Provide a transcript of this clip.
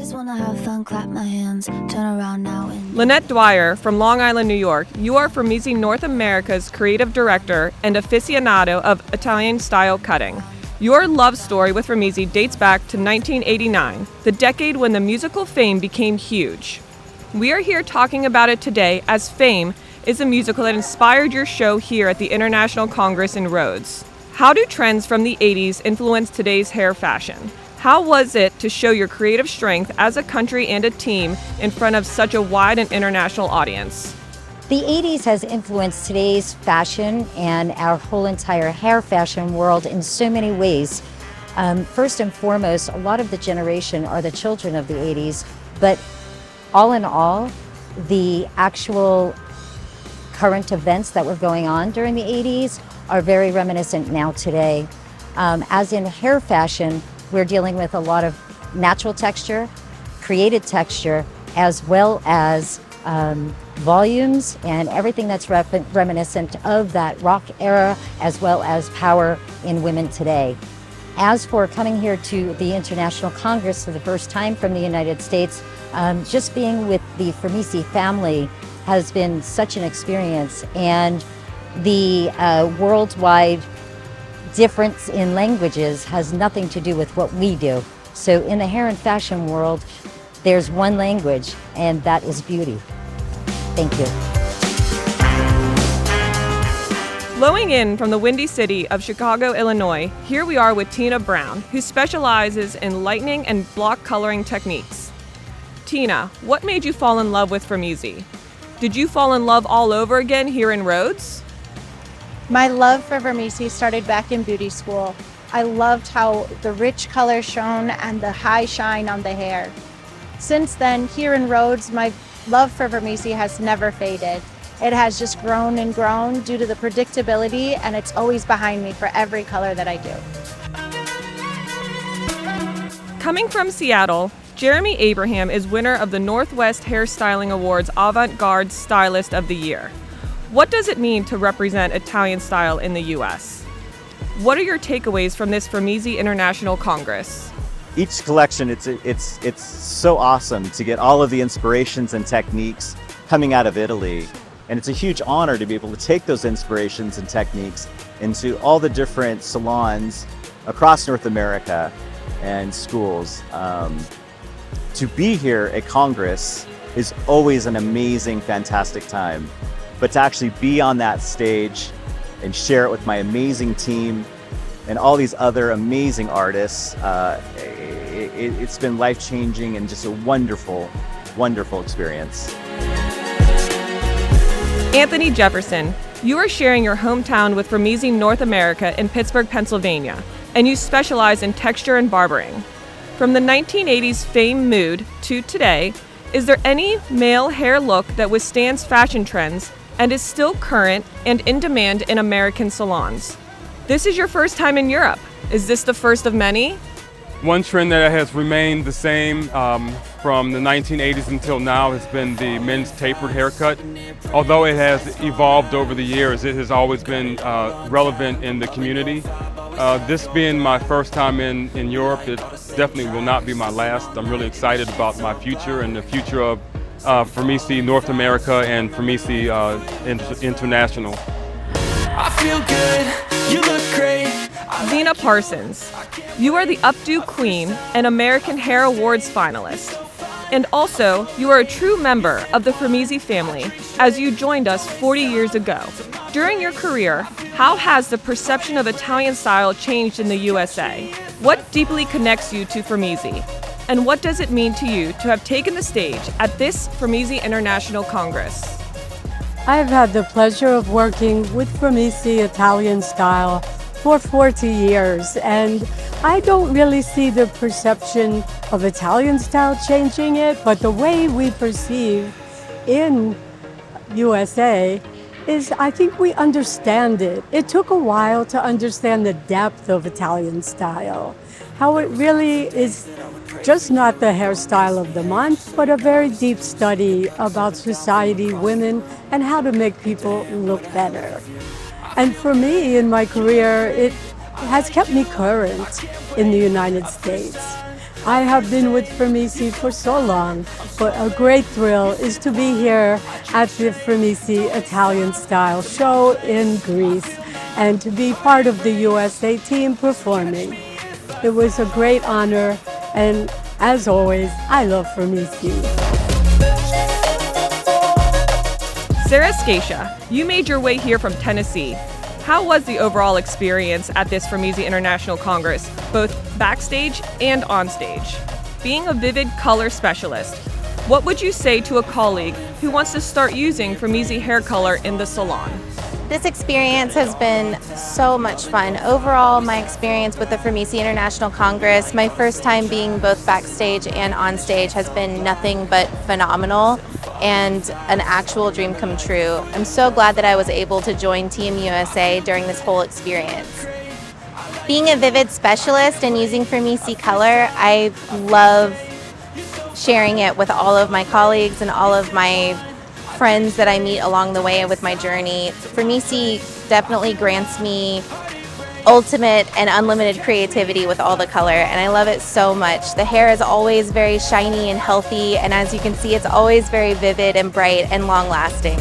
just wanna have fun, clap my hands, turn around now and... Lynette Dwyer from Long Island, New York, you are Framesi North America's creative director and aficionado of Italian-style cutting. Your love story with Framesi dates back to 1989, the decade when the musical Fame became huge. We are here talking about it today as Fame is a musical that inspired your show here at the International Congress in Rhodes. How do trends from the 80s influence today's hair fashion? How was it to show your creative strength as a country and a team in front of such a wide and international audience? The 80s has influenced today's fashion and our whole entire hair fashion world in so many ways. First and foremost, a lot of the generation are the children of the 80s, but all in all, the actual current events that were going on during the 80s are very reminiscent now today. As in hair fashion, we're dealing with a lot of natural texture, created texture, as well as volumes and everything that's reminiscent of that rock era, as well as power in women today. As for coming here to the International Congress for the first time from the United States, just being with the Framesi family has been such an experience, and the worldwide difference in languages has nothing to do with what we do. So in the hair and fashion world, there's one language, and that is beauty. Thank you. Blowing in from the windy city of Chicago, Illinois, here we are with Tina Brown, who specializes in lightning and block coloring techniques. Tina, what made you fall in love with Framesi? Did you fall in love all over again here in Rhodes? My love for Framesi started back in beauty school. I loved how the rich color shone and the high shine on the hair. Since then, here in Rhodes, my love for Framesi has never faded. It has just grown and grown due to the predictability, and it's always behind me for every color that I do. Coming from Seattle, Jeremy Abraham is winner of the Northwest Hairstyling Awards Avant-Garde Stylist of the Year. What does it mean to represent Italian style in the U.S.? What are your takeaways from this Framesi International Congress? Each collection, it's so awesome to get all of the inspirations and techniques coming out of Italy. And it's a huge honor to be able to take those inspirations and techniques into all the different salons across North America and schools. To be here at Congress is always an amazing, fantastic time. But to actually be on that stage and share it with my amazing team and all these other amazing artists, it's been life-changing and just a wonderful, wonderful experience. Anthony Jefferson, you are sharing your hometown with Framesi North America in Pittsburgh, Pennsylvania, and you specialize in texture and barbering. From the 1980s Fame mood to today, is there any male hair look that withstands fashion trends and is still current and in demand in American salons? This is your first time in Europe. Is this the first of many? One trend that has remained the same from the 1980s until now has been the men's tapered haircut. Although it has evolved over the years, it has always been relevant in the community. This being my first time in Europe, it definitely will not be my last. I'm really excited about my future and the future of Framesi North America and Framesi International. I feel good, you look great. Zena Parsons, you are the Updo Queen and American Hair Awards finalist. And also, you are a true member of the Framesi family, as you joined us 40 years ago. During your career, how has the perception of Italian style changed in the USA? What deeply connects you to Framesi? And what does it mean to you to have taken the stage at this Framesi International Congress? I've had the pleasure of working with Framesi Italian style for 40 years, and I don't really see the perception of Italian style changing it, but the way we perceive in USA is, I think we understand it. It took a while to understand the depth of Italian style, how it really is just not the hairstyle of the month, but a very deep study about society, women, and how to make people look better. And for me, in my career, it has kept me current in the United States. I have been with Framesi for so long, but a great thrill is to be here at the Framesi Italian Style Show in Greece and to be part of the USA team performing. It was a great honor, and as always, I love Framesi. Sarah Scatia, you made your way here from Tennessee. How was the overall experience at this Framesi International Congress, both backstage and on stage? Being a vivid color specialist, what would you say to a colleague who wants to start using Framesi hair color in the salon? This experience has been so much fun. Overall, my experience with the Framesi International Congress, my first time being both backstage and on stage, has been nothing but phenomenal and an actual dream come true. I'm so glad that I was able to join Team USA during this whole experience. Being a vivid specialist and using Framesi color, I love sharing it with all of my colleagues and all of my friends that I meet along the way with my journey. Framesi definitely grants me ultimate and unlimited creativity with all the color, and I love it so much. The hair is always very shiny and healthy, and as you can see, it's always very vivid and bright and long lasting.